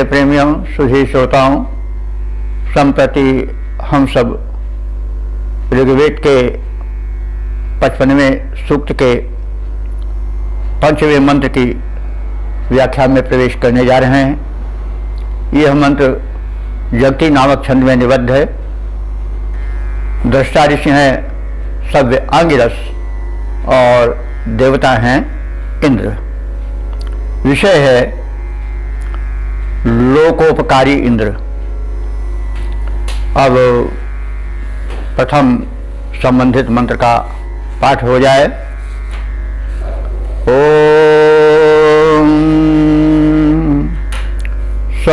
वेद प्रेमियों, सुधी श्रोताओं, संप्रति हम सब ऋग्वेद के 55वें सूक्त के 5वें मंत्र की व्याख्या में प्रवेश करने जा रहे हैं। यह मंत्र जगती नामक छंद में निबद्ध है। दृष्टा ऋषि हैं सव्य आंगिरस और देवता हैं इंद्र। विषय है लोकोपकारी इंद्र। अब प्रथम संबंधित मंत्र का पाठ हो जाए। ओम स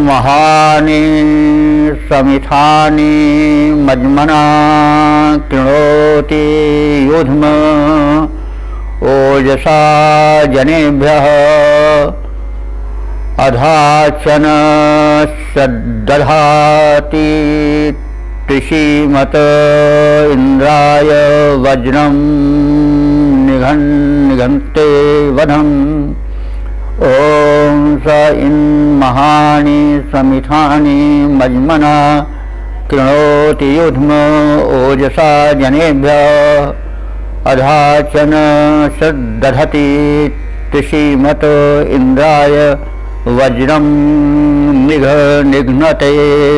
महानि समिथानि मज्मना कृणोति युध्म ओजसा जनेभ्यः अधाचन दधाति त्रिशीमत इंद्राय वज्रम निघन्ते वधम्। ओम स महानि समिथानि मज्मना कृणोति युध्म ओजसा जनेभ्यः अधाचन दधति त्रिशीमत इंद्राय वज्रम निघ्नते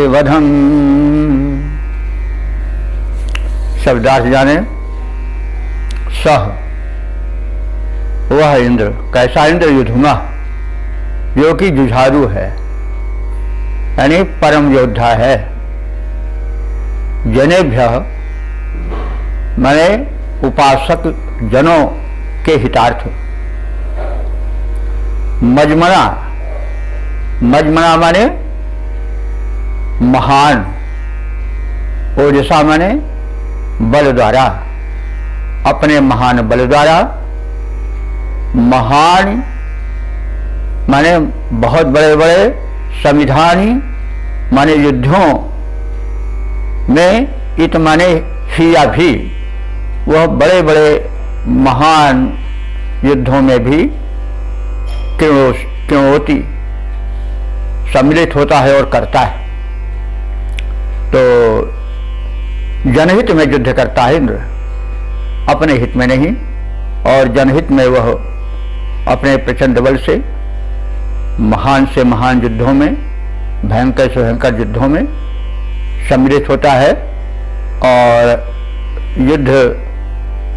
वधम्। शब्दार्थ जाने। सह वह इंद्र, कैसा इंद्र? युधुमा, जो कि जुझारू है, यानी परम योद्धा है। जनेभ्य माने उपासक जनों के हितार्थ। मजमना, मजमना माने महान। ओजसा माने बल द्वारा, अपने महान बल द्वारा। महान माने बहुत बड़े बड़े। संविधानी माने युद्धों में, इत माने हिया भी, वह बड़े बड़े महान युद्धों में भी कृणोति सम्मिलित होता है और करता है। तो जनहित में युद्ध करता है इंद्र, अपने हित में नहीं। और जनहित में वह अपने प्रचंड बल से महान युद्धों में, भयंकर से भयंकर युद्धों में सम्मिलित होता है और युद्ध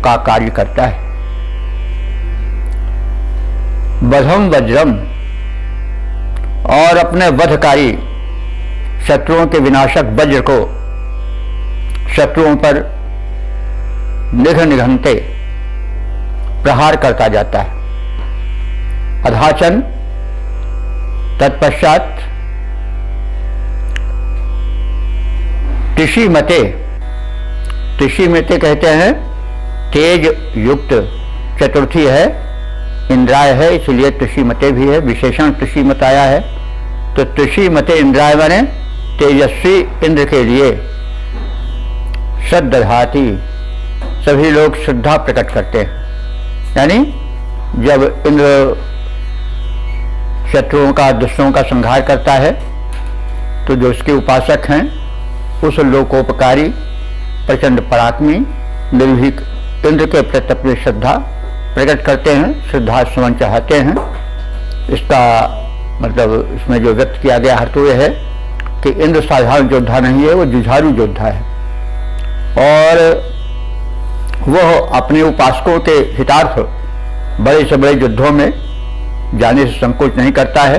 का कार्य करता है। वधम वज्रम, और अपने वधकारी शत्रुओं के विनाशक वज्र को शत्रुओं पर निघन्ते प्रहार करता जाता है। अधाचन, तत्पश्चात त्रिशीमते, त्रिशीमते कहते हैं तेज युक्त। चतुर्थी है, इंद्राय है, इसलिए त्रिशीमते भी है, विशेषण त्रिशीमत आया है। तो त्रिशीमते इंद्राय माने तेजस्वी इंद्र के लिए श्रद्धाति, सभी लोग श्रद्धा प्रकट करते हैं। यानी जब इंद्र शत्रुओं का, दुष्टों का संहार करता है तो जो उसके उपासक हैं उस लोकोपकारी प्रचंड पराक्रमी निर्भीक इंद्र के प्रति अपनी श्रद्धा प्रकट करते हैं, श्रद्धा सुमन चाहते हैं। इसका मतलब इसमें जो व्यक्त किया गया अर्थ यह है कि इंद्र साधारण योद्धा नहीं है, वो जुझारू योद्धा है और वह अपने उपासकों के हितार्थ बड़े से बड़े युद्धों में जाने से संकोच नहीं करता है।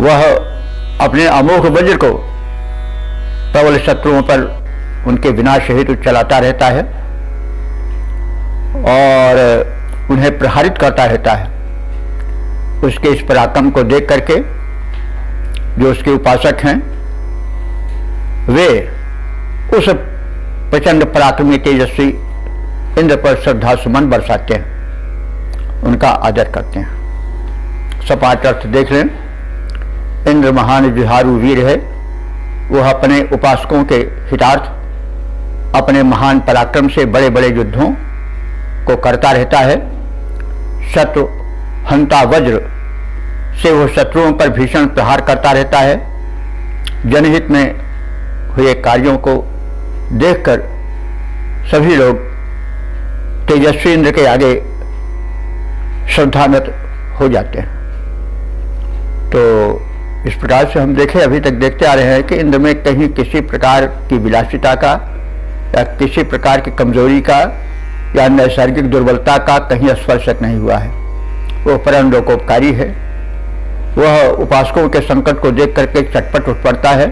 वह अपने अमोघ वज्र को प्रबल शत्रुओं पर उनके विनाश हेतु चलाता रहता है और उन्हें प्रहारित करता रहता है। उसके इस पराक्रम को देख करके जो उसके उपासक हैं वे उस प्रचंड पराक्रमी तेजस्वी इंद्र पर श्रद्धा सुमन बरसाते हैं, उनका आदर करते हैं। सपाट अर्थ देख लें। इंद्र महान जुझारू वीर है, वह अपने उपासकों के हितार्थ अपने महान पराक्रम से बड़े बड़े युद्धों को करता रहता है। शत्रु हंता वज्र से वो शत्रुओं पर भीषण प्रहार करता रहता है। जनहित में हुए कार्यों को देखकर सभी लोग तेजस्वी इंद्र के आगे श्रद्धान्वित हो जाते हैं। तो इस प्रकार से हम देखें, अभी तक देखते आ रहे हैं कि इंद्र में कहीं किसी प्रकार की विलासिता का या किसी प्रकार की कमजोरी का या नैसर्गिक दुर्बलता का कहीं स्पर्शक नहीं हुआ है। वो परम लोकोपकारी है। वह उपासकों के संकट को देख करके चटपट उठ पड़ता है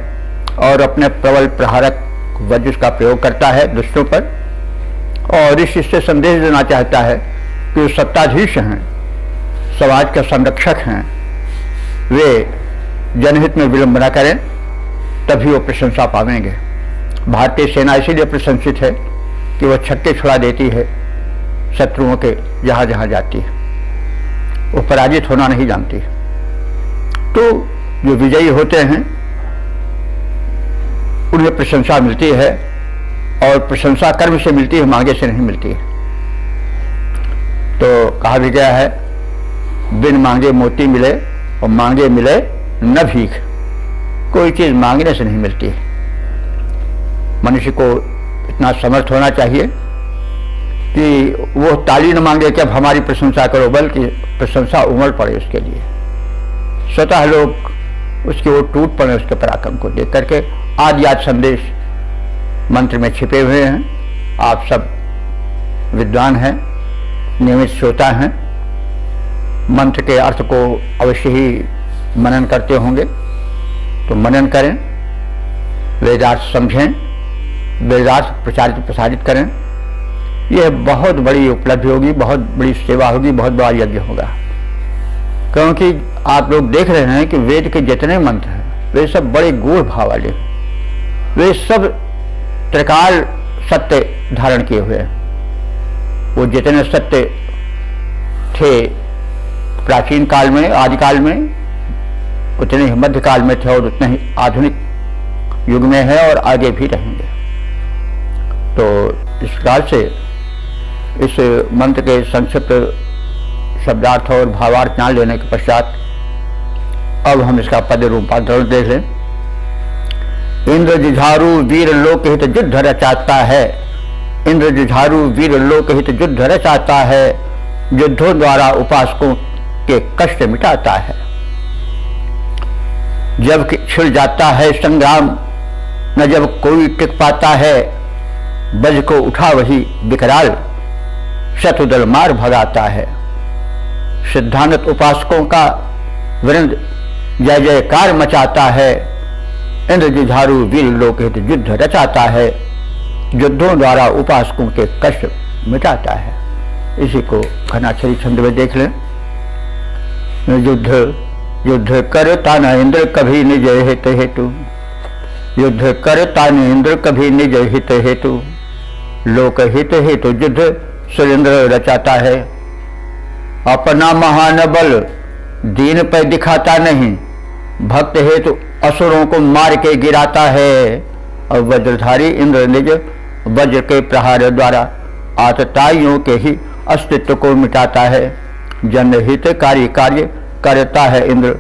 और अपने प्रबल प्रहारक वज्र का प्रयोग करता है दुष्टों पर, और इससे संदेश देना चाहता है कि वो सत्ताधीश हैं, समाज के संरक्षक हैं, वे जनहित में विलंब न करें, तभी वो प्रशंसा पावेंगे। भारतीय सेना इसीलिए प्रशंसित है कि वह छक्के छुड़ा देती है शत्रुओं के जहां जहां जाती है, वो पराजित होना नहीं जानती। तो जो विजयी होते हैं उन्हें प्रशंसा मिलती है, और प्रशंसा कर्म से मिलती है, मांगे से नहीं मिलती है। तो कहा भी गया है, बिन मांगे मोती मिले और मांगे मिले न भीख। कोई चीज मांगने से नहीं मिलती है। मनुष्य को इतना समर्थ होना चाहिए कि वो ताली न मांगे कि अब हमारी प्रशंसा करो, बल्कि प्रशंसा उमड़ पड़े उसके लिए। स्वतः लोग उसके वो टूट पड़े उसके पराक्रम को देख करके। आदि आदि संदेश मंत्र में छिपे हुए हैं। आप सब विद्वान हैं, नियमित श्रोता हैं, मंत्र के अर्थ को अवश्य ही मनन करते होंगे। तो मनन करें, वेदार्थ समझें, वेदार्थ प्रचारित प्रसारित करें। यह बहुत बड़ी उपलब्धि होगी, बहुत बड़ी सेवा होगी, बहुत बड़ा यज्ञ होगा। क्योंकि आप लोग देख रहे हैं कि वेद के जितने मंत्र हैं वे सब बड़े गूढ़ भाव वाले हैं। वे सब त्रिकाल सत्य धारण किए हुए हैं। वो जितने सत्य थे प्राचीन काल में, आदिकाल में, उतने ही मध्यकाल में थे और उतने ही आधुनिक युग में है और आगे भी रहेंगे। तो इस प्रकार से इस मंत्र के संक्षिप्त शब्दार्थ और भावार्थ जान लेने के पश्चात अब हम इसका पद रूपांतरण देख लें। इंद्र जुझारू वीर लोक हित युद्ध रचाता है। इंद्र जुझारू वीर लोक हित युद्ध रचाता है। युद्धों द्वारा उपासकों के कष्ट मिटाता है। जब छिड़ जाता है संग्राम, न जब कोई टिक पाता है। बज को उठा वही विकराल, शत्रुदल मार भगाता है। सिद्धांत उपासकों का वृंद जय जयकार मचाता है। इंद्र जुझारू वीर लोक हित युद्ध रचाता है। युद्धों द्वारा उपासकों के कष्ट मिटाता है। इसी को घनाक्षरी छंद में देख लें। युद्ध युद्ध करता न इंद्र कभी निज हित हेतु। युद्ध करता न इंद्र कभी निज हित हेतु। लोक हित हेतु युद्ध सुरेंद्र रचाता है। अपना महान बल दीन पर दिखाता नहीं। भक्त हेतु असुरों को मार के गिराता है। और वज्रधारी इंद्र निज वज्र के प्रहार द्वारा आतताइयों के ही अस्तित्व को मिटाता है। जनहितकारी कार्य करता है इंद्र।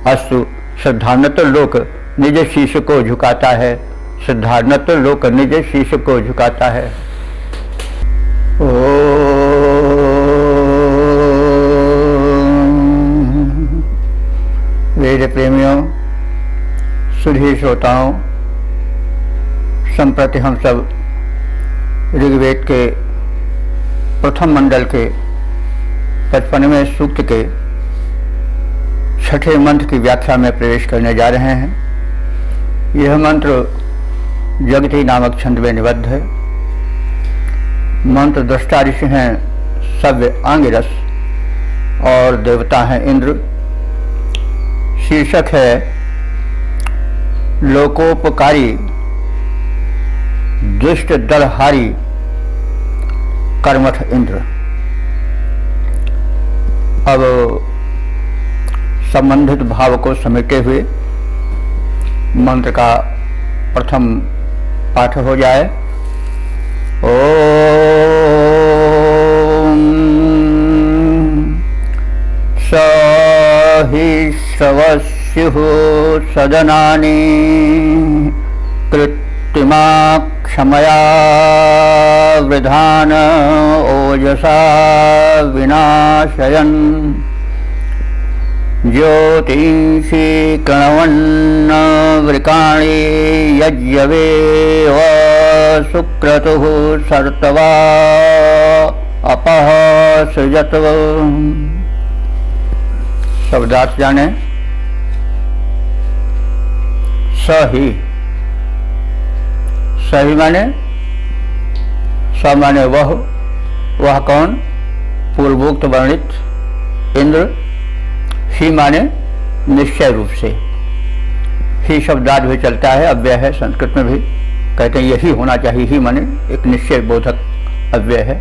अस्तु श्रद्धान्वित लोक निज शीश को झुकाता है। श्रद्धान्वित लोक निज शीश को झुकाता है। वेद प्रेमियों, सुधी श्रोताओं, संप्रति हम सब ऋग्वेद के प्रथम मंडल के 55वें सूक्त के छठे मंत्र की व्याख्या में प्रवेश करने जा रहे हैं। यह मंत्र जगती नामक छंद में निबद्ध है। मंत्र दृष्टा ऋषि हैं सव्य आंगिरस और देवता हैं इंद्र। शीर्षक है लोकोपकारी दुष्ट दलहारी कर्मठ इंद्र। अब संबंधित भाव को समेटे हुए मंत्र का प्रथम पाठ हो जाए। ओम हि श्रवस्युः सदनानि कृत्रिमा क्षमया वृधान ओजसा विनाशयन् ज्योतिषी कणवन्न वृकाणि यज्ञवेव सुक्रतुः सर्तवा अपः सृजत। शब्दार्थ जाने। सही माने स माने वह कौन? पूर्वोक्त वर्णित इंद्र। ही माने निश्चय रूप से। ही शब्दार्थ भी चलता है, अव्यय है, संस्कृत में भी कहते हैं यही होना चाहिए। ही माने एक निश्चय बोधक अव्यय है।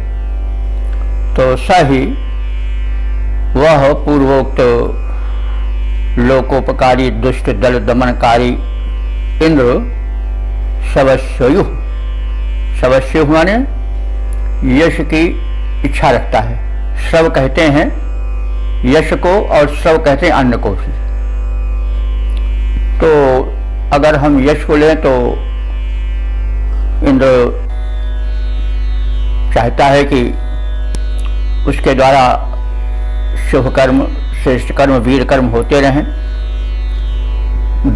तो सही वह पूर्वोक्त लोकोपकारी दुष्ट दल दमनकारी इंद्र शवस्यु। शवस्यु माने यश की इच्छा रखता है। श्रव कहते हैं यश को और श्रव कहते हैं अन्न को भी। तो अगर हम यश को लें तो इंद्र चाहता है कि उसके द्वारा शुभ कर्म, श्रेष्ठ कर्म, वीर कर्म होते रहें,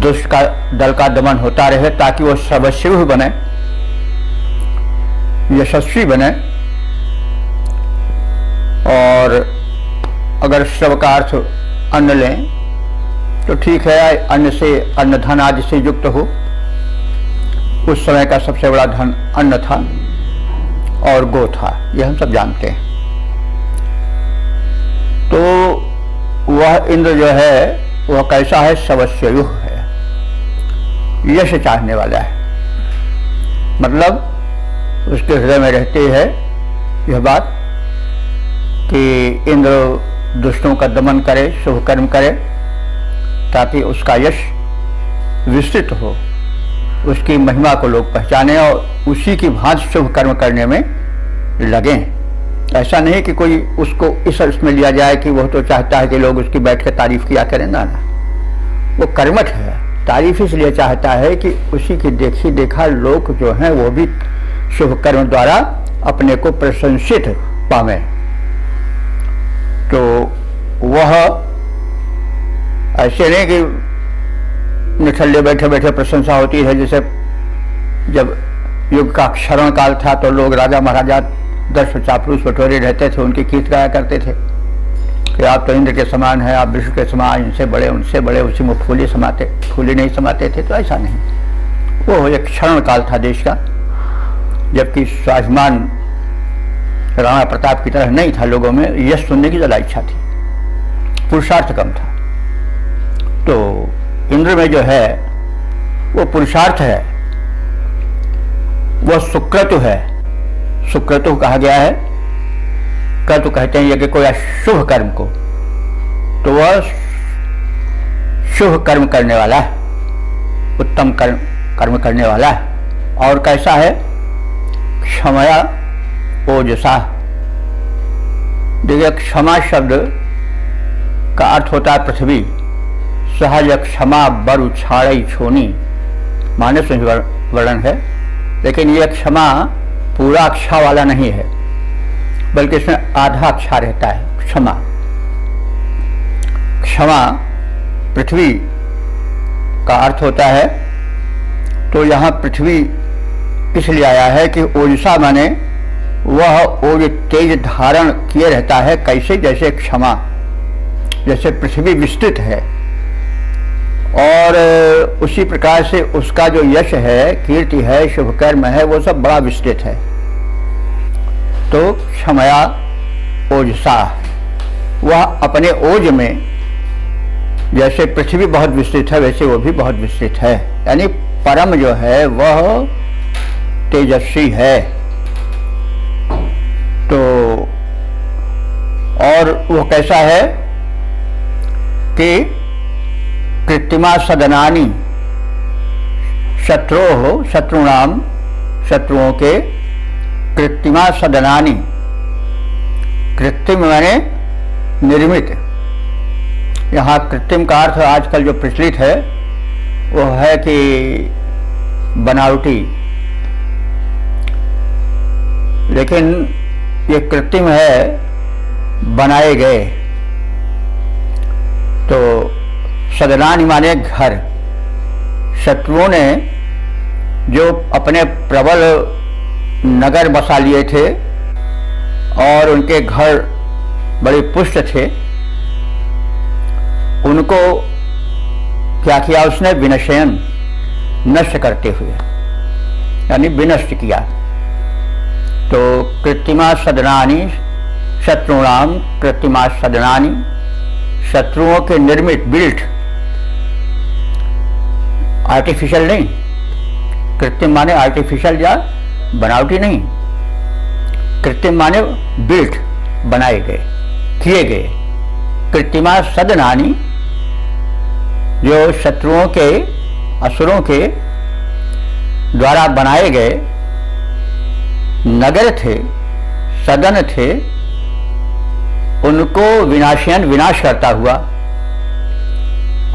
दुष्ट का दल का दमन होता रहे, ताकि वो सर्वस्वी बने, यशस्वी बने। और अगर श्रव का अर्थ अन्न लें तो ठीक है, अन्न से, अन्न धन आदि से युक्त हो। उस समय का सबसे बड़ा धन अन्न था और गो था, यह हम सब जानते हैं। तो वह इंद्र जो है वह कैसा है? शवस्यु है, यश चाहने वाला है। मतलब उसके हृदय में रहती है यह बात कि इंद्र दुष्टों का दमन करे, शुभ कर्म करे, ताकि उसका यश विस्तृत हो, उसकी महिमा को लोग पहचाने और उसी की भांति शुभ कर्म करने में लगें। ऐसा नहीं कि कोई उसको इस अर्थ में लिया जाए कि वह तो चाहता है कि लोग उसकी बैठ कर तारीफ किया करें। ना, वो कर्मठ है। तारीफ इसलिए चाहता है कि उसी की देखी देखा लोग जो हैं वो भी शुभ कर्म द्वारा अपने को प्रशंसित पावे। तो वह ऐसे नहीं कि निठल्ले बैठे बैठे प्रशंसा होती है। जैसे जब युग का क्षरण काल था तो लोग राजा महाराजा 10 चापलूस बटोरे रहते थे, उनकी कीर्ति गाया करते थे कि आप तो इंद्र के समान हैं, आप विष्णु के समान, इनसे बड़े उनसे बड़े। उसी में फूले नहीं समाते थे। तो ऐसा नहीं, वो एक क्षरण काल था देश का, जबकि स्वाभिमान राणा प्रताप की तरह नहीं था। लोगों में यश सुनने की ज़्यादा इच्छा थी, पुरुषार्थ कम था। तो इंद्र में जो है वो पुरुषार्थ है, वह सुक्रतु है। सुक्रतु कहा गया है। क्रतु कहते हैं यज्ञ को या शुभ कर्म को। तो वह शुभ कर्म करने वाला है, उत्तम कर्म करने वाला है। और कैसा है? क्षमया ओजसा। देखिए, क्षमा शब्द का अर्थ होता है पृथ्वी। सहज क्षमा बरु छाड़ई छोनी, मानस में वर्णन है। लेकिन यह क्षमा पूरा अक्षा वाला नहीं है, बल्कि इसमें आधा अक्षा रहता है। क्षमा, क्षमा पृथ्वी का अर्थ होता है। तो यहाँ पृथ्वी इसलिए आया है कि ओजसा माने वह ओज तेज धारण किए रहता है। कैसे? जैसे क्षमा, जैसे पृथ्वी विस्तृत है और उसी प्रकार से उसका जो यश है, कीर्ति है, शुभ कर्म है, वो सब बड़ा विस्तृत है। तो क्षमया ओजसा, वह अपने ओज में, जैसे पृथ्वी बहुत विस्तृत है वैसे वो भी बहुत विस्तृत है। यानी परम जो है वह तेजस्वी है। तो और वो कैसा है कि कृत्रिमा सदनानी, शत्रुणाम, शत्रुओं के, कृत्रिमा सदनानी, कृत्रिम माने निर्मित, यहाँ कृत्रिम का अर्थ आजकल जो प्रचलित है वो है कि बनावटी, लेकिन ये कृत्रिम है, बनाए गए। तो सदनानि माने घर। शत्रुओं ने जो अपने प्रबल नगर बसा लिए थे और उनके घर बड़े पुष्ट थे, उनको क्या किया उसने? विनशयन, नष्ट करते हुए, यानी विनष्ट किया। तो कृत्रिमा सदनानि शत्रुणाम कृत्रिमा सदनानि, शत्रुओं के निर्मित, बिल्ट, आर्टिफिशियल नहीं। कृत्रिम माने आर्टिफिशियल या बनावटी नहीं, कृत्रिम माने बिल्ट, बनाए गए, किए गए। कृत्रिमा सदनानि, जो शत्रुओं के, असुरों के द्वारा बनाए गए नगर थे, सदन थे, उनको विनाशयन, विनाश करता हुआ।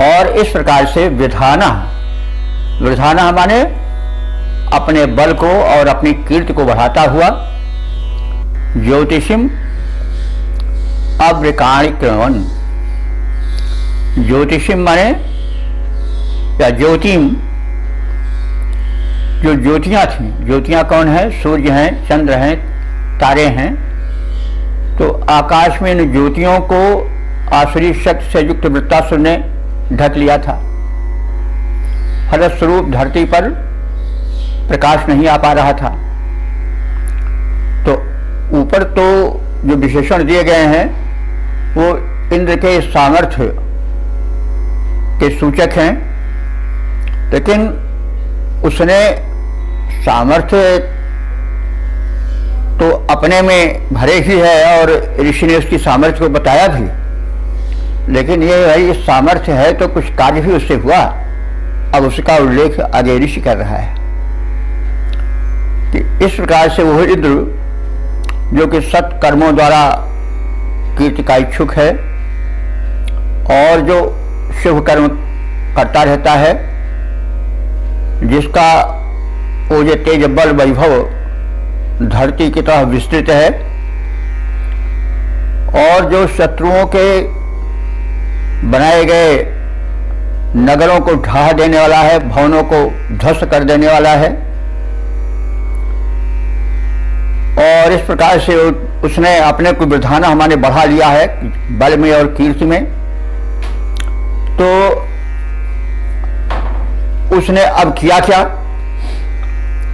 और इस प्रकार से विधाना, विधाना माने अपने बल को और अपनी कीर्ति को बढ़ाता हुआ, ज्योतिषिम अव्रकाणि कृण्वन्, ज्योतिषिम माने या ज्योतिम, जो ज्योतियां थीं, ज्योतियां कौन है? सूर्य हैं, चंद्र हैं, तारे हैं। तो आकाश में इन ज्योतियों को आसुरी शक्ति से युक्त वृत्तासुर ने ढक लिया था। फलस्वरूप धरती पर प्रकाश नहीं आ पा रहा था। तो ऊपर तो जो विशेषण दिए गए हैं वो इंद्र के सामर्थ्य के सूचक हैं, लेकिन उसने सामर्थ्य तो अपने में भरे ही है और ऋषि ने उसकी सामर्थ्य को बताया भी, लेकिन ये भाई सामर्थ्य है तो कुछ कार्य भी उससे हुआ। अब उसका उल्लेख आगे ऋषि कर रहा है कि इस प्रकार से वह इंद्र जो कि सत्कर्मों द्वारा कीर्ति का इच्छुक है और जो शुभ कर्म करता रहता है, जिसका वो जो तेज बल वैभव धरती की तरह विस्तृत है, और जो शत्रुओं के बनाए गए नगरों को ढहा देने वाला है, भवनों को ध्वस्त कर देने वाला है। और इस प्रकार से उसने अपने को विधाना हमारे बढ़ा लिया है बल में और कीर्ति में। तो उसने अब किया क्या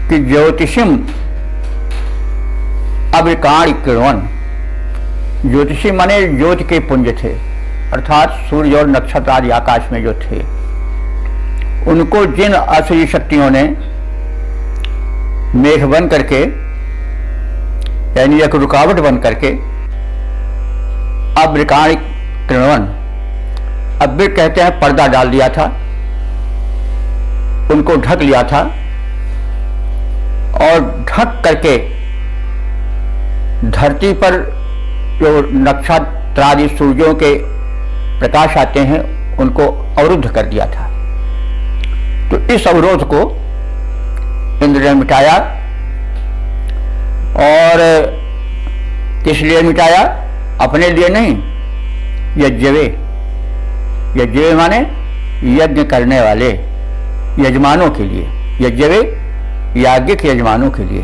कि ज्योतिषिम अव्रकाणि कृण्वन्, ज्योतिषी माने ज्योति के पुंज थे, अर्थात सूर्य और नक्षत्र आदि आकाश में जो थे, उनको जिन असुरी शक्तियों ने मेघ बन करके, यानी एक रुकावट बन करके, अव्रकाणि कृण्वन्, अव्र कहते हैं पर्दा डाल दिया था, उनको ढक लिया था, और ढक करके धरती पर जो नक्षत्र आदि सूर्यों के प्रकाश आते हैं उनको अवरुद्ध कर दिया था। तो इस अवरोध को इंद्र ने मिटाया। और किस लिए मिटाया? अपने लिए नहीं, यज्ञवे, यज्ञवे माने यज्ञ करने वाले यजमानों के लिए, यज्ञवे याज्ञिक यजमानों के लिए,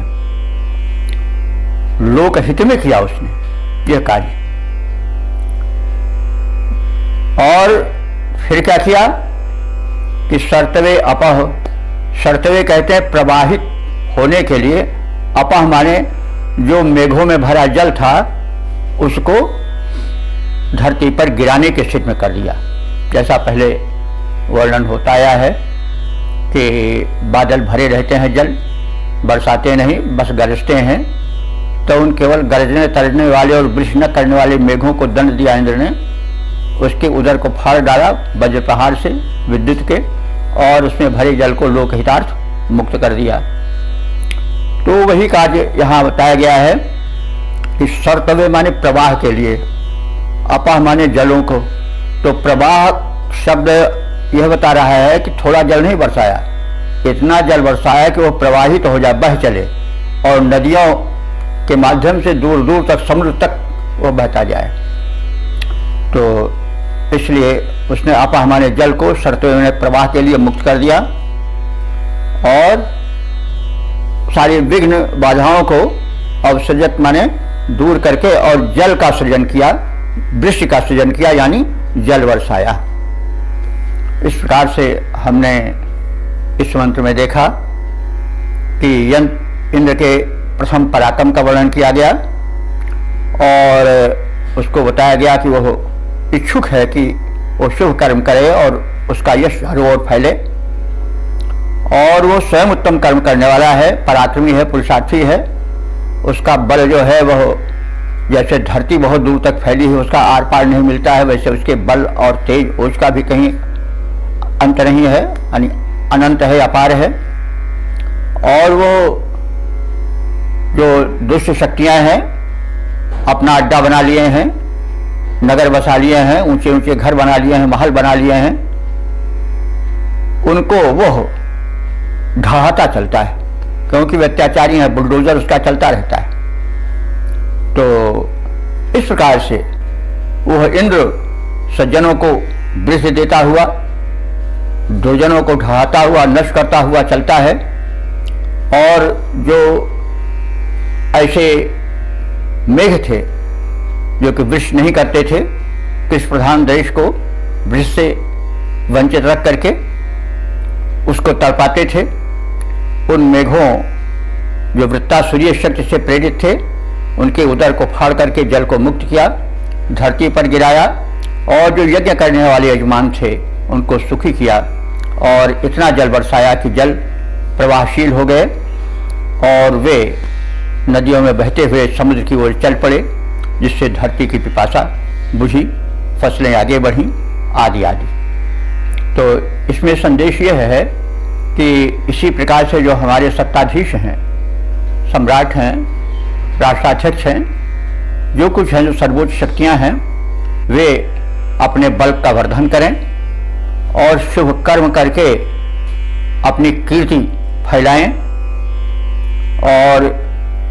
लोक हित में किया उसने यह कार्य। और फिर क्या किया कि सर्तवे अपह, सर्तवे कहते हैं प्रवाहित होने के लिए, अपह माने जो मेघों में भरा जल था उसको धरती पर गिराने की स्थिति में कर दिया। जैसा पहले वर्णन होता आया है कि बादल भरे रहते हैं, जल बरसाते नहीं, बस गरजते हैं। तो उन केवल गरजने तरजने वाले और वृष्टि न करने वाले मेघों को दंड दिया इंद्र ने, उसके उदर को फाड़ डाला वज्र प्रहार से विद्युत के, और उसमें भरे जल को लोकहितार्थ मुक्त कर दिया। तो वही कार्य यहाँ बताया गया है कि सर्तवे माने प्रवाह के लिए, अपह माने जलों को, तो प्रवाह शब्द यह बता रहा है कि थोड़ा जल नहीं बरसाया, इतना जल बरसाया कि वो प्रवाहित हो जाए, बह चले और नदियों के माध्यम से दूर दूर तक, समुद्र तक वो बहता जाए। तो इसलिए उसने अपामाने जल को सरते हुए प्रवाह के लिए मुक्त कर दिया और सारी विघ्न बाधाओं को अवसर्जित माने दूर करके और जल का सृजन किया, वृष्टि का सृजन किया, यानी जल वर्षाया। इस प्रकार से हमने इस मंत्र में देखा कि इंद्र के प्रथम पराक्रम का वर्णन किया गया और उसको बताया गया कि वह इच्छुक है कि वो शुभ कर्म करे और उसका यश हर ओर फैले, और वो स्वयं उत्तम कर्म करने वाला है, पराक्रमी है, पुरुषार्थी है। उसका बल जो है वह जैसे धरती बहुत दूर तक फैली है, उसका आर पार नहीं मिलता है, वैसे उसके बल और तेज उसका भी कहीं अंत नहीं है, यानी अनंत है, अपार है। और वो जो दुष्ट शक्तियां हैं अपना अड्डा बना लिए हैं, नगर बसा लिए हैं, ऊंचे ऊंचे घर बना लिए हैं, महल बना लिए हैं, उनको वो ढहाता चलता है, क्योंकि वे अत्याचारी है, बुलडोजर उसका चलता रहता है। तो इस प्रकार से वह इंद्र सज्जनों को वृद्धि देता हुआ, दुर्जनों को ढहाता हुआ, नष्ट करता हुआ चलता है। और जो ऐसे मेघ थे जो कि वृष्टि नहीं करते थे, कृषि प्रधान देश को वृष्टि से वंचित रख करके उसको तड़पाते थे, उन मेघों जो वृत्तासुरीय शक्ति से प्रेरित थे उनके उदर को फाड़ करके जल को मुक्त किया, धरती पर गिराया और जो यज्ञ करने वाले यजमान थे उनको सुखी किया और इतना जल बरसाया कि जल प्रवाहशील हो गए और वे नदियों में बहते हुए समुद्र की ओर चल पड़े, जिससे धरती की पिपासा बुझी, फसलें आगे बढ़ीं, आदि आदि। तो इसमें संदेश यह है कि इसी प्रकार से जो हमारे सत्ताधीश हैं, सम्राट हैं, राष्ट्राध्यक्ष हैं, जो कुछ हैं, जो सर्वोच्च शक्तियां हैं, वे अपने बल का वर्धन करें और शुभ कर्म करके अपनी कीर्ति फैलाएं और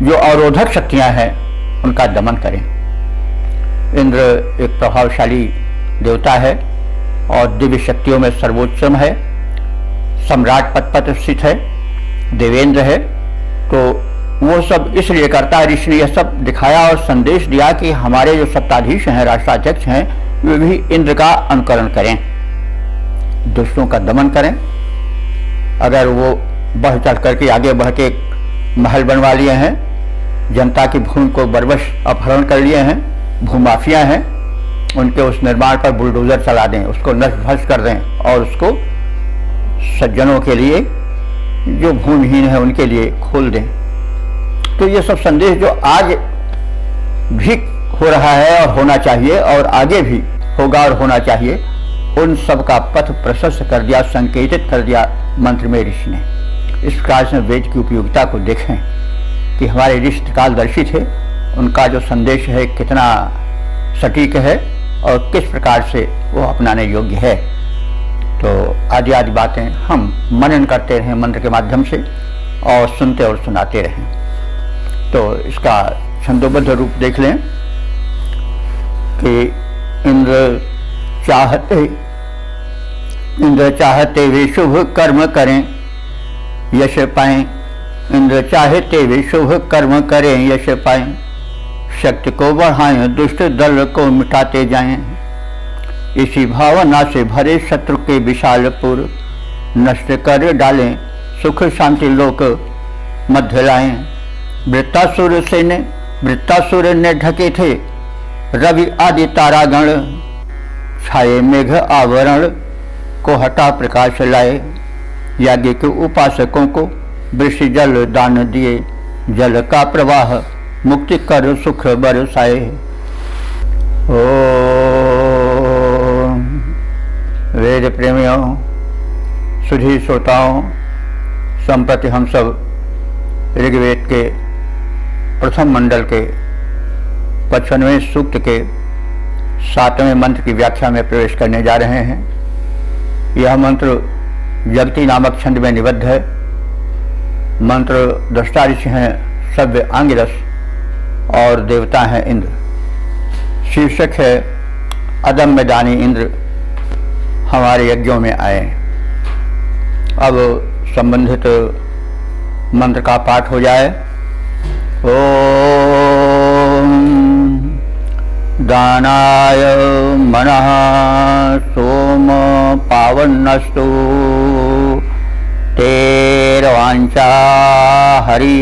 जो अवरोधक शक्तियां हैं उनका दमन करें। इंद्र एक प्रभावशाली देवता है और दिव्य शक्तियों में सर्वोच्चम है, सम्राट पद पर स्थित है, देवेंद्र है। तो वो सब इसलिए करता है, ऋषि ने यह सब दिखाया और संदेश दिया कि हमारे जो सत्ताधीश हैं, राष्ट्राध्यक्ष हैं, वे भी इंद्र का अनुकरण करें, दुष्टों का दमन करें। अगर वो बढ़ चढ़ करके आगे बढ़ के महल बनवा लिए हैं, जनता की भूमि को बरबस अपहरण कर लिए हैं, भूमाफिया हैं, उनके उस निर्माण पर बुलडोजर चला दें, उसको नष्ट भ्रष्ट कर दें और उसको सज्जनों के लिए, जो भूमिहीन है उनके लिए खोल दें। तो ये सब संदेश जो आज भी हो रहा है और होना चाहिए और आगे भी होगा और होना चाहिए, उन सब का पथ प्रशस्त कर दिया, संकेतित कर दिया मंत्र में ऋषि ने। इस प्रकार से वेद की उपयोगिता को देखें कि हमारे ऋषि कालदर्शी थे, उनका जो संदेश है कितना सटीक है और किस प्रकार से वो अपनाने योग्य है। तो आदि आदि बातें हम मनन करते रहें मंत्र के माध्यम से और सुनते और सुनाते रहें। तो इसका छंदोबद्ध रूप देख लें कि इंद्र चाहते वे शुभ कर्म करें, यश पाएं। इंद्र चाहते वे शुभ कर्म करें, यश पाएं। शक्ति को बढ़ाएं, दुष्ट दल को मिटाते जाएं। इसी भावना से भरे शत्रु के विशालपुर, नष्ट कर डालें, सुख शांति लोक मध्य लाएं। वृत्तासुर ने ढके थे रवि आदि तारागण, छाए मेघ आवरण को हटा प्रकाश लाए। याज्ञ के उपासकों को वृषि जल दान दिए, जल का प्रवाह मुक्ति कर सुख बरसाए। ओ वेद प्रेमियों, सुधी श्रोताओं, संप्रति हम सब ऋग्वेद के प्रथम मंडल के 55वें सूक्त के 7वें मंत्र की व्याख्या में प्रवेश करने जा रहे हैं। यह मंत्र जगती नामक छंद में निबद्ध है। मंत्र दृष्टा ऋषि हैं सव्य आंगिरस और देवता हैं इंद्र। शीर्षक है अदम्य दानी इंद्र हमारे यज्ञों में आए। अब संबंधित मंत्र का पाठ हो जाए। ओम दानाय मनः सोम पावन्नस्तु तेरवांचा हरि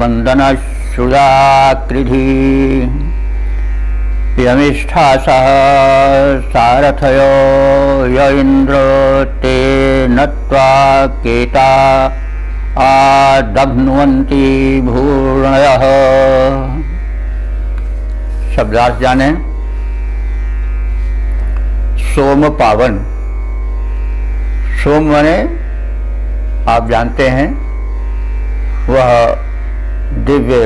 वंदन सुधाकृधि यमिष्ठा सह सारथयो य इंद्र ते नत्वा केता आदघ्नुवन्ति भूर्णयः। शब्दार्थ जाने। सोम पावन। सोम माने आप जानते हैं वह दिव्य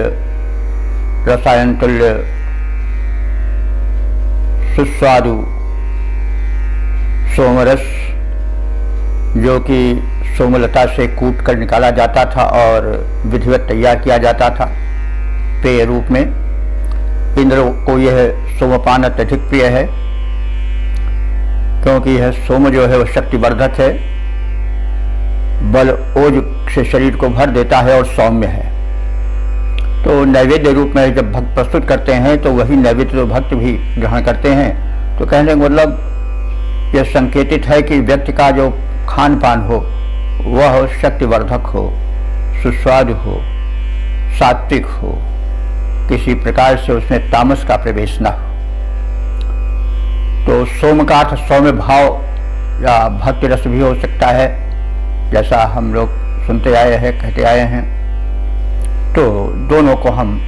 रसायन तुल्य सुस्वादु सोमरस जो कि सोमलता से कूट कर निकाला जाता था और विधिवत तैयार किया जाता था पेय रूप में। इंद्र को यह सोमपान अत्यधिक प्रिय है क्योंकि यह सोम जो है वह शक्तिवर्धक है, बल ओज से शरीर को भर देता है और सौम्य है। तो नैवेद्य रूप में जब भक्त प्रस्तुत करते हैं तो वही नैवेद्य तो भक्त भी ग्रहण करते हैं। तो कहने का मतलब यह संकेतित है कि व्यक्ति का जो खान पान हो वह शक्तिवर्धक हो, सुस्वादु हो, सात्विक हो, किसी प्रकार से उसमें तामस का प्रवेश न हो। तो सोम का अर्थ सौम्य भाव या भक्ति रस भी हो सकता है, जैसा हम लोग सुनते आए हैं, कहते आए हैं। तो दोनों को हम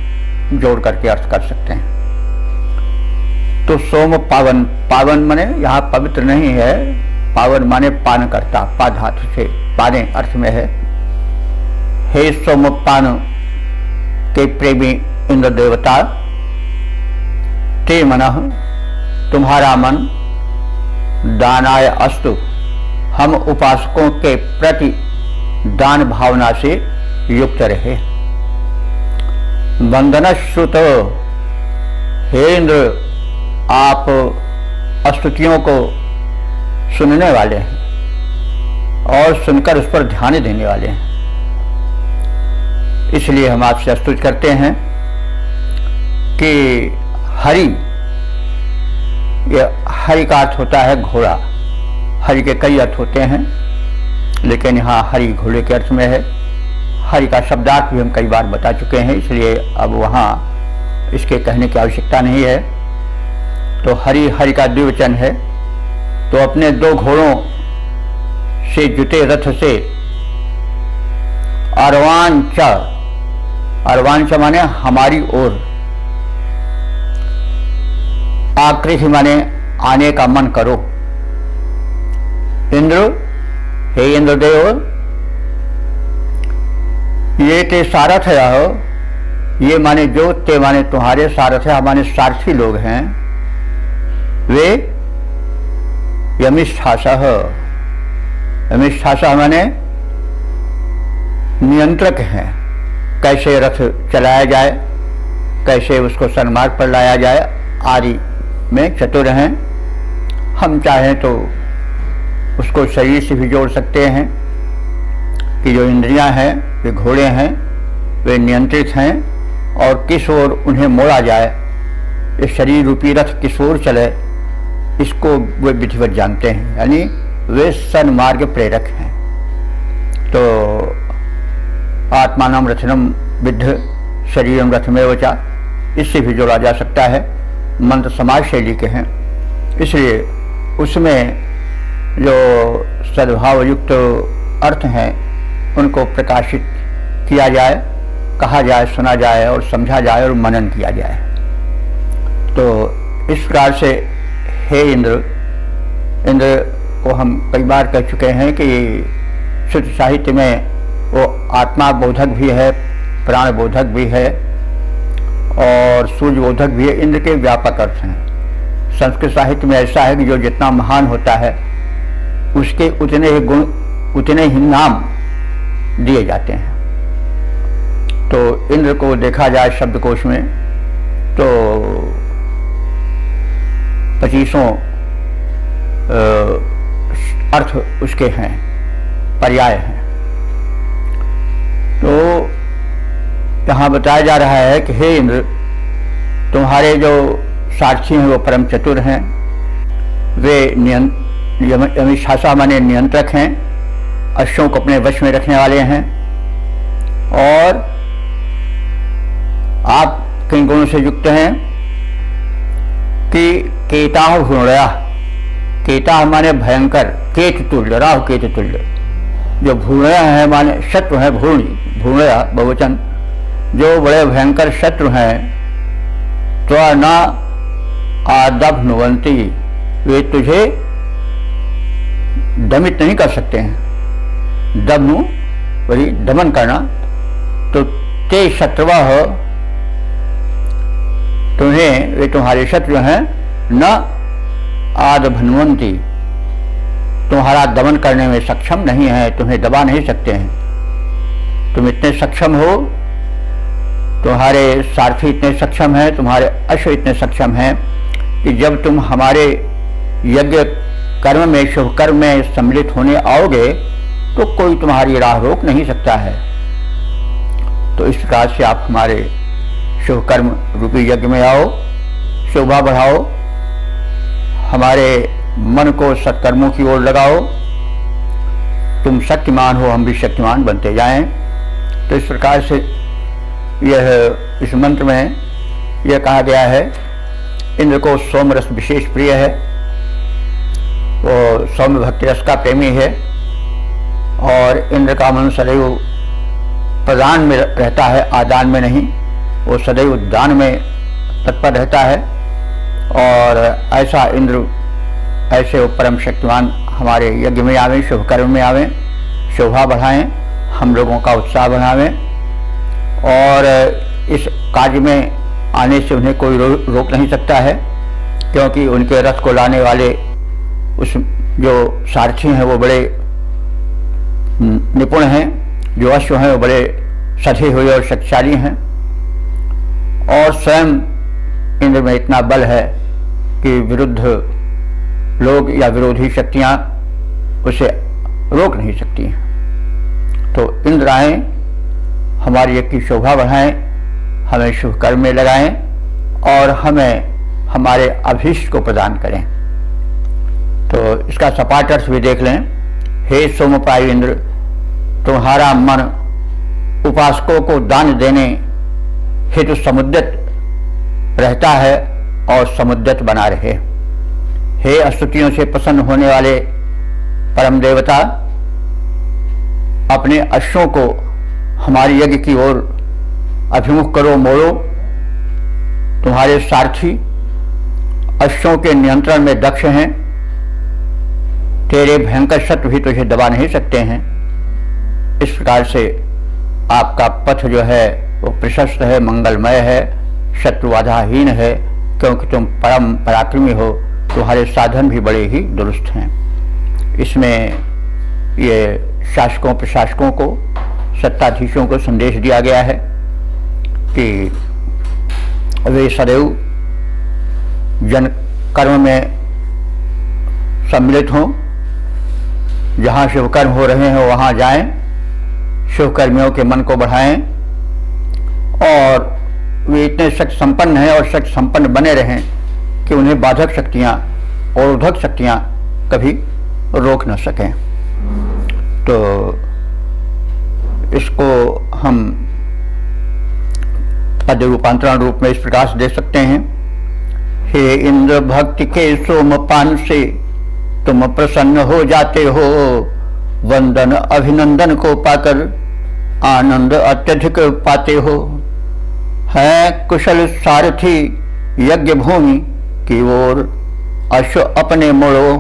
जोड़ करके अर्थ कर सकते हैं। तो सोम पावन, पावन माने यहाँ पवित्र नहीं है, पावन माने पान करता, पा धातु से पाने अर्थ में है। हे सोम पान के प्रेमी इंद्र देवता, ते मनः तुम्हारा मन दानाय अस्तु हम उपासकों के प्रति दान भावना से युक्त रहे। वंदनश्रुत, हे इंद्र आप स्तुतियों को सुनने वाले हैं और सुनकर उस पर ध्यान देने वाले हैं, इसलिए हम आपसे स्तुति करते हैं कि हरि, यह हरि का अर्थ होता है घोड़ा। हरि के कई अर्थ होते हैं लेकिन यहाँ हरि घोड़े के अर्थ में है। हरि का शब्दार्थ भी हम कई बार बता चुके हैं, इसलिए अब वहाँ इसके कहने की आवश्यकता नहीं है। तो हरि, हरि का द्विवचन है। तो अपने दो घोड़ों से जुटे रथ से अर्वांच, अर्वांच माने हमारी ओर, आकृति माने आने का मन करो। इंद्र, हे इंद्रदेव, ये ते सारथ हो, ये माने जो, ते माने तुम्हारे, सारथ हमारे सारथी लोग हैं, वे यमिष्ठासः, यमिष्ठासः माने नियंत्रक हैं। कैसे रथ चलाया जाए, कैसे उसको सन्मार्ग पर लाया जाए आदि में चतुर हैं। हम चाहें तो उसको शरीर से भी जोड़ सकते हैं कि जो इंद्रियां हैं वे घोड़े हैं, वे नियंत्रित हैं और किस ओर उन्हें मोड़ा जाए, ये शरीर रूपी रथ किस ओर चले, इसको वे विधिवत जानते हैं, यानी वे सन्मार्ग प्रेरक हैं। तो आत्मानम रथनम विद्ध शरीरम रथमेव च, इससे भी जोड़ा जा सकता है। मंत्र समाज शैली के हैं, इसलिए उसमें जो सद्भाव युक्त अर्थ हैं उनको प्रकाशित किया जाए, कहा जाए, सुना जाए और समझा जाए और मनन किया जाए। तो इस प्रकार से हे इंद्र, इंद्र को हम कई बार कह चुके हैं कि शुद्ध साहित्य में वो आत्मा बोधक भी है, प्राण बोधक भी है और सूर्य बोधक भी है। इंद्र के व्यापक अर्थ हैं। संस्कृत साहित्य में ऐसा है कि जो जितना महान होता है उसके उतने ही गुण, उतने ही नाम दिए जाते हैं। तो इंद्र को देखा जाए शब्दकोश में तो 25 अर्थ उसके हैं, पर्याय हैं। तो यहाँ बताया जा रहा है कि हे इंद्र, तुम्हारे जो सारथी हैं वो परम चतुर हैं, वे यमिशासा माने नियंत्रक हैं, अश्वों को अपने वश में रखने वाले हैं, और आप किन गुणों से युक्त हैं कि केताह भूणया, केताह माने भयंकर, केत तुल्य, राहु केत तुल्य। जो भूणया है माने शत्रु है, भूणया बहुवचन, जो बड़े भयंकर शत्रु हैं, तो न आदभ्नुवन्ति, वे तुझे दमित नहीं कर सकते हैं। दमनु वही दमन करना। तो ते शत्रुवः, तुम्हें, वे तुम्हारे शत्रु हैं, न आदभ्नुवन्ति, तुम्हारा दमन करने में सक्षम नहीं है, तुम्हें दबा नहीं सकते हैं। तुम इतने सक्षम हो, तुम्हारे सारथी इतने सक्षम हैं, तुम्हारे अश्व इतने सक्षम हैं कि जब तुम हमारे यज्ञ कर्म में, शुभ कर्म में सम्मिलित होने आओगे तो कोई तुम्हारी राह रोक नहीं सकता है। तो इस प्रकार से आप हमारे शुभ कर्म रूपी यज्ञ में आओ, शोभा बढ़ाओ, हमारे मन को सत्कर्मों की ओर लगाओ। तुम शक्तिमान हो, हम भी शक्तिमान बनते जाएं। तो इस प्रकार से यह इस मंत्र में यह कहा गया है। इंद्र को सौम्य रस विशेष प्रिय है, वो सौम्य भक्ति रस का प्रेमी है, और इंद्र का मन सदैव प्रदान में रहता है, आदान में नहीं। वो सदैव दान में तत्पर रहता है। और ऐसा इंद्र, ऐसे वो परम शक्तिमान हमारे यज्ञ में आवें, शुभ कर्म में आवें, शोभा बढ़ाएं, हम लोगों का उत्साह बढ़ावें, और इस कार्य में आने से उन्हें कोई रोक नहीं सकता है, क्योंकि उनके रथ को लाने वाले उस जो सारथी हैं वो बड़े निपुण हैं, जो अश्व हैं वो बड़े सधे हुए और शक्तिशाली हैं, और स्वयं इंद्र में इतना बल है कि विरुद्ध लोग या विरोधी शक्तियां उसे रोक नहीं सकती हैं। तो इंद्र आए, हमारी यज्ञ की शोभा बढ़ाएं, हमें शुभ कर्म में लगाएं, और हमें हमारे अभीष्ट को प्रदान करें। तो इसका सपाट अर्थ भी देख लें। हे सोमपाई इंद्र, तुम्हारा मन उपासकों को दान देने हेतु समुद्यत रहता है और समुद्यत बना रहे। हे स्तुतियों से प्रसन्न होने वाले परम देवता, अपने अश्वों को हमारे यज्ञ की ओर अभिमुख करो, मोड़ो। तुम्हारे सारथी अश्वों के नियंत्रण में दक्ष हैं, तेरे भयंकर शत्रु भी तुझे दबा नहीं सकते हैं। इस प्रकार से आपका पथ जो है वो प्रशस्त है, मंगलमय है, शत्रु बाधाहीन है, क्योंकि तुम परम पराक्रमी हो, तुम्हारे साधन भी बड़े ही दुरुस्त हैं। इसमें ये शासकों प्रशासकों को, सत्ताधीशों को संदेश दिया गया है कि वे सदैव जन कर्म में सम्मिलित हों, जहाँ शुभ कर्म हो रहे हैं वहाँ जाएं, शुभ कर्मियों के मन को बढ़ाएं, और वे इतने शक्ति संपन्न हैं और शक्ति संपन्न बने रहें कि उन्हें बाधक शक्तियाँ और उद्धक शक्तियाँ कभी रोक न सकें। तो इसको हम पद रूपांतरण रूप में इस प्रकार से दे सकते हैं। हे इंद्र, भक्ति के सोमपान से तुम प्रसन्न हो जाते हो, वंदन अभिनंदन को पाकर आनंद अत्यधिक पाते हो। है कुशल सारथी यज्ञ भूमि की ओर अश्व अपने मोड़ो,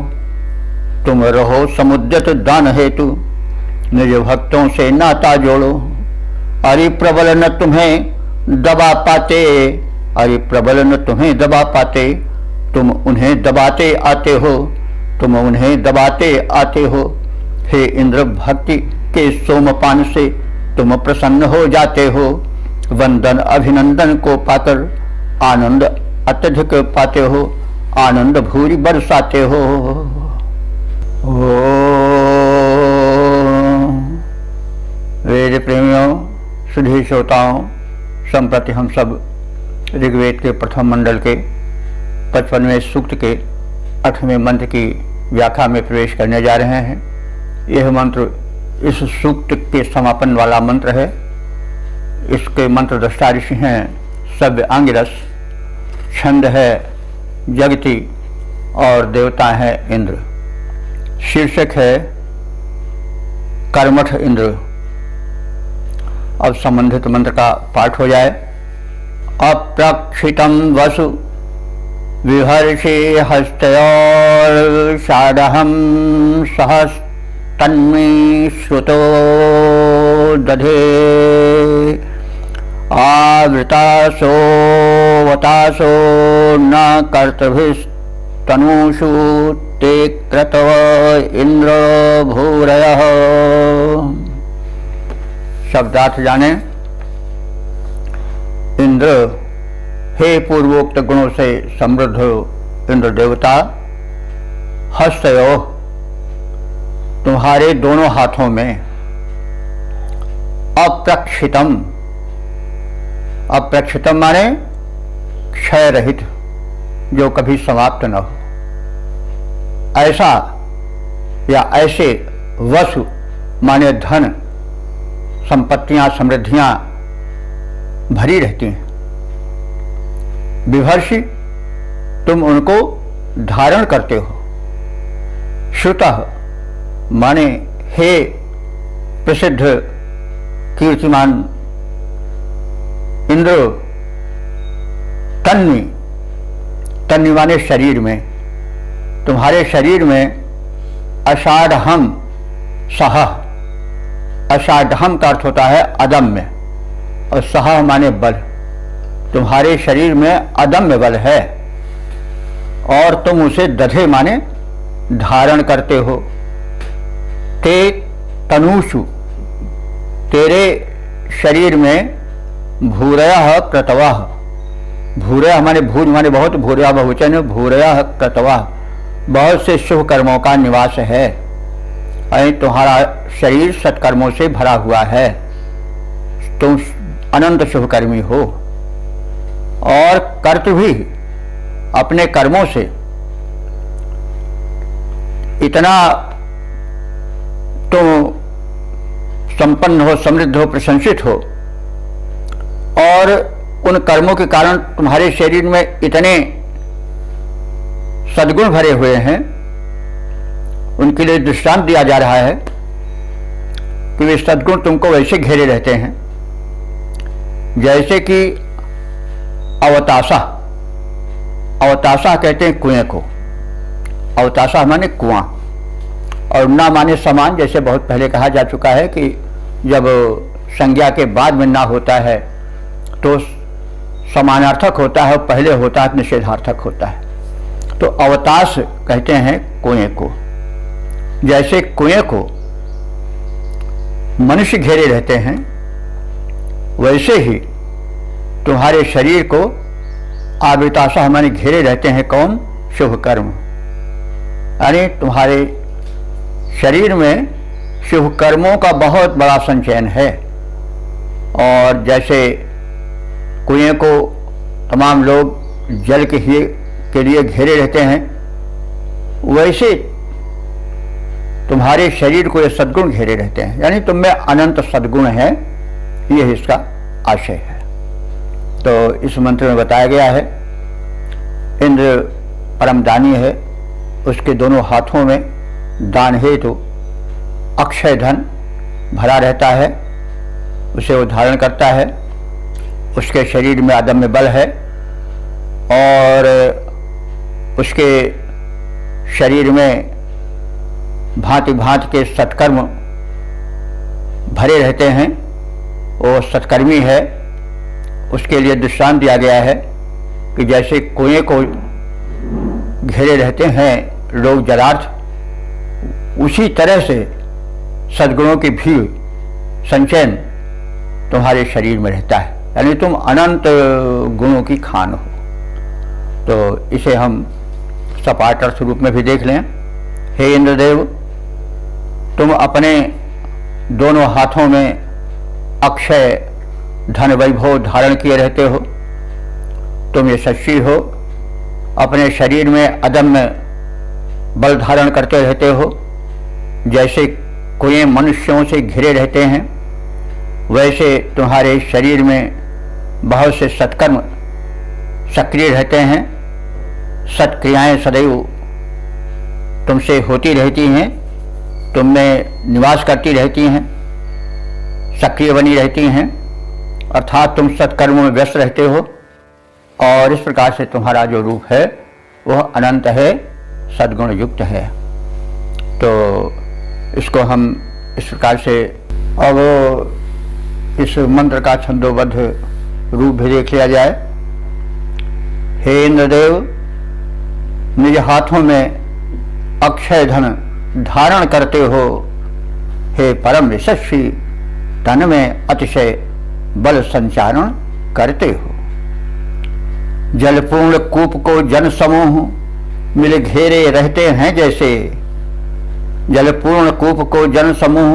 तुम रहो समुद्यत दान हेतु निज भक्तों से नाता जोड़ो। अरि प्रबल न तुम्हें दबा पाते, अरि प्रबल न तुम्हें दबा पाते, तुम उन्हें दबाते आते हो, तुम उन्हें दबाते आते हो। हे इंद्र, भक्ति के सोमपान से तुम प्रसन्न हो जाते हो। वंदन अभिनंदन को पाकर आनंद अत्यधिक पाते हो, आनंद भूरी बरसाते हो। वेद प्रेमियों, सुधी श्रोताओं, संप्रति हम सब ऋग्वेद के प्रथम मंडल के 55वें सूक्त के 8वें मंत्र की व्याख्या में प्रवेश करने जा रहे हैं। यह मंत्र इस सूक्त के समापन वाला मंत्र है। इसके मंत्र दृष्टा ऋषि हैं सव्य अंगिरस, छंद है जगति और देवता है इंद्र। शीर्षक है कर्मठ इंद्र। अब संबंधित मंत्र का पाठ हो जाए। अप्रक्षितम वसु विहर्षे हस्तयोर्षाढहं सहस्तन्मे श्रुतो दधे आवृतासो वतासो न कर्तभिस्तनूषु ते क्रतव इंद्र भूरयः। शब्दार्थ जाने। इंद्र, हे पूर्वोक्त गुणों से समृद्ध इंद्र देवता, हस्तयो, तुम्हारे दोनों हाथों में, अप्रक्षितम, अप्रक्षितम माने क्षय रहित, जो कभी समाप्त न हो, ऐसा या ऐसे, वसु माने धन, संपत्तियां, समृद्धियां भरी रहती हैं। विभर्षि, तुम उनको धारण करते हो। श्रुतः माने हे प्रसिद्ध कीर्तिमान इंद्र, तन्वी, तन्वी माने शरीर में, तुम्हारे शरीर में अषाढ़हम सह, अषाढ़हम का अर्थ होता है अदम्य और सह माने बल। तुम्हारे शरीर में अदम्य बल है और तुम उसे दधे माने धारण करते हो। ते तनूषु, तेरे शरीर में भूरयः क्रतवः, भूरयः माने भूज माने बहुत, भूरयः बहुवचन, भूरयः क्रतवः, बहुत से शुभ कर्मों का निवास है। तुम्हारा शरीर सत्कर्मों से भरा हुआ है, तुम अनंत शुभकर्मी हो और कर्त भी अपने कर्मों से इतना तुम संपन्न हो, समृद्ध हो, प्रशंसित हो और उन कर्मों के कारण तुम्हारे शरीर में इतने सद्गुण भरे हुए हैं। उनके लिए दृष्टांत दिया जा रहा है कि वे सद्गुण तुमको वैसे घेरे रहते हैं जैसे कि अवतासा, अवतासा कहते हैं कुएं को, अवतासा माने कुआं, और ना माने समान, जैसे बहुत पहले कहा जा चुका है कि जब संज्ञा के बाद में ना होता है तो समानार्थक होता है, पहले होता है निषेधार्थक होता है। तो अवतास कहते हैं कुएं को। जैसे कुएं को मनुष्य घेरे रहते हैं, वैसे ही तुम्हारे शरीर को आवृतासा हमारे घेरे रहते हैं। कौन? शुभ कर्म, यानी तुम्हारे शरीर में शुभ कर्मों का बहुत बड़ा संचयन है। और जैसे कुएं को तमाम लोग जल के लिए घेरे रहते हैं, वैसे तुम्हारे शरीर को ये सद्गुण घेरे रहते हैं, यानी तुम में अनंत सद्गुण है, यह इसका आशय है। तो इस मंत्र में बताया गया है इंद्र परम दानी है, उसके दोनों हाथों में दान हेतु अक्षय धन भरा रहता है, उसे वो धारण करता है। उसके शरीर में अदम्य बल है और उसके शरीर में भांति भांति के सत्कर्म भरे रहते हैं, वो सत्कर्मी है। उसके लिए दृष्टांत दिया गया है कि जैसे कुएं को घेरे रहते हैं रोग जरार्थ, उसी तरह से सद्गुणों की भी संचयन तुम्हारे शरीर में रहता है, यानी तुम अनंत गुणों की खान हो। तो इसे हम सपाट अर्थ रूप में भी देख लें। हे इंद्रदेव, तुम अपने दोनों हाथों में अक्षय धन वैभव धारण किए रहते हो। तुम यशस्वी हो, अपने शरीर में अदम्य बल धारण करते रहते हो। जैसे कुएं मनुष्यों से घिरे रहते हैं, वैसे तुम्हारे शरीर में बहुत से सत्कर्म सक्रिय रहते हैं। सत्क्रियाएं सदैव तुमसे होती रहती हैं, तुम में निवास करती रहती हैं, सक्रिय बनी रहती हैं, अर्थात तुम सत्कर्मों में व्यस्त रहते हो। और इस प्रकार से तुम्हारा जो रूप है वह अनंत है, सद्गुण युक्त है। तो इसको हम इस प्रकार से अब इस मंत्र का छंदोबद्ध रूप भी देख लिया जाए। हे इंद्रदेव, निज हाथों में अक्षय धन धारण करते हो। हे परम यशस्वी, तन में अतिशय बल संचारण करते हो। जलपूर्ण कूप को जन समूह मिल घेरे रहते हैं जैसे, जलपूर्ण कूप को जन समूह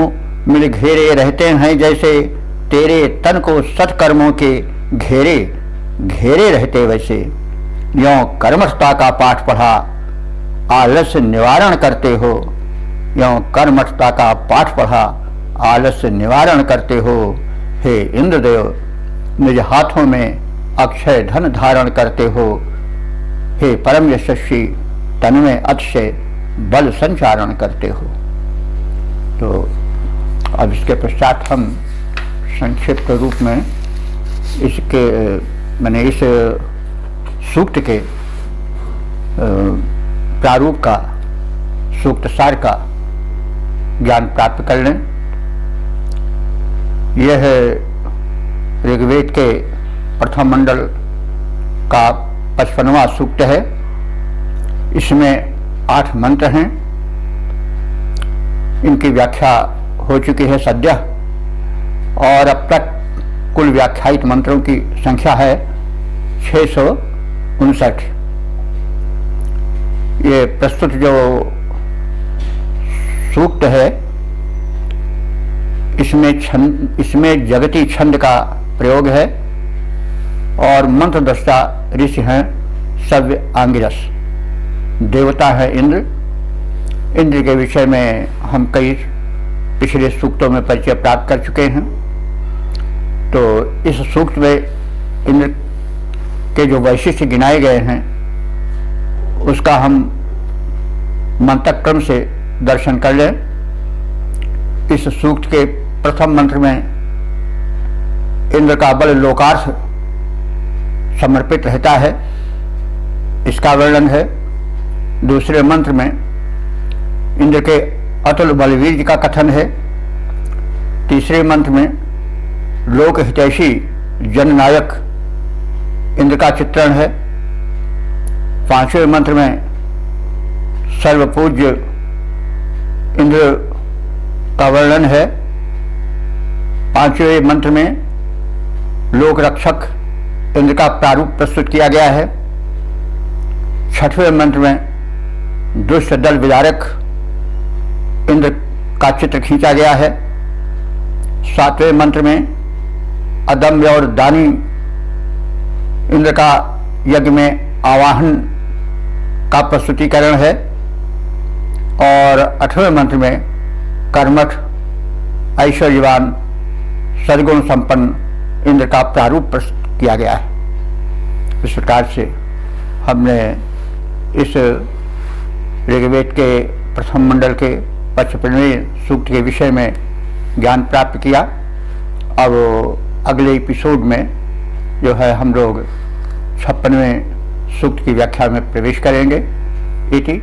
मिल घेरे रहते हैं जैसे, तेरे तन को सत्कर्मों के घेरे घेरे रहते वैसे। यों कर्मठता का पाठ पढ़ा आलस्य निवारण करते हो। यों कर्मठता का पाठ पढ़ा आलस्य निवारण करते हो। हे इंद्रदेव, निज हाथों में अक्षय धन धारण करते हो। हे परम यशस्वी, तन में अतिशय बल संचारण करते हो। तो अब इसके पश्चात हम संक्षिप्त रूप में इसके मैंने इस सूक्त के प्रारूप का, सूक्त सार का ज्ञान प्राप्त कर लें। यह ऋग्वेद के प्रथम मंडल का 55वां सूक्त है। इसमें 8 मंत्र हैं। इनकी व्याख्या हो चुकी है सद्य, और अब तक कुल व्याख्यायित मंत्रों की संख्या है 659। ये प्रस्तुत जो सूक्त है इसमें जगती छंद का प्रयोग है, और मंत्र दृष्टा ऋषि हैं सव्य आंगिरस। देवता है इंद्र। इंद्र के विषय में हम कई पिछले सूक्तों में परिचय प्राप्त कर चुके हैं। तो इस सूक्त में इंद्र के जो वैशिष्ट्य गिनाए गए हैं उसका हम मंत्रक्रम से दर्शन कर लें। इस सूक्त के प्रथम मंत्र में इंद्र का बल लोकार्थ समर्पित रहता है, इसका वर्णन है। दूसरे मंत्र में इंद्र के अतुल बलवीर्य का कथन है। तीसरे मंत्र में लोक हितैषी जननायक इंद्र का चित्रण है। पांचवें मंत्र में सर्वपूज्य इंद्र का वर्णन है। पांचवें मंत्र में लोक रक्षक इंद्र का प्रारूप प्रस्तुत किया गया है। छठवें मंत्र में दुष्ट दल विदारक इंद्र का चित्र खींचा गया है। सातवें मंत्र में अदम्य और दानी इंद्र का यज्ञ में आवाहन का प्रस्तुतिकरण है। और 8वें मंत्र में कर्मठ ऐश्वर्यवान सद्गुण संपन्न इंद्र का प्रारूप प्रस्तुत किया गया है। इस प्रकार से हमने इस ऋग्वेद के प्रथम मंडल के 55वें सूक्त के विषय में ज्ञान प्राप्त किया। अब अगले एपिसोड में जो है हम लोग 56वें सूक्त की व्याख्या में प्रवेश करेंगे। इति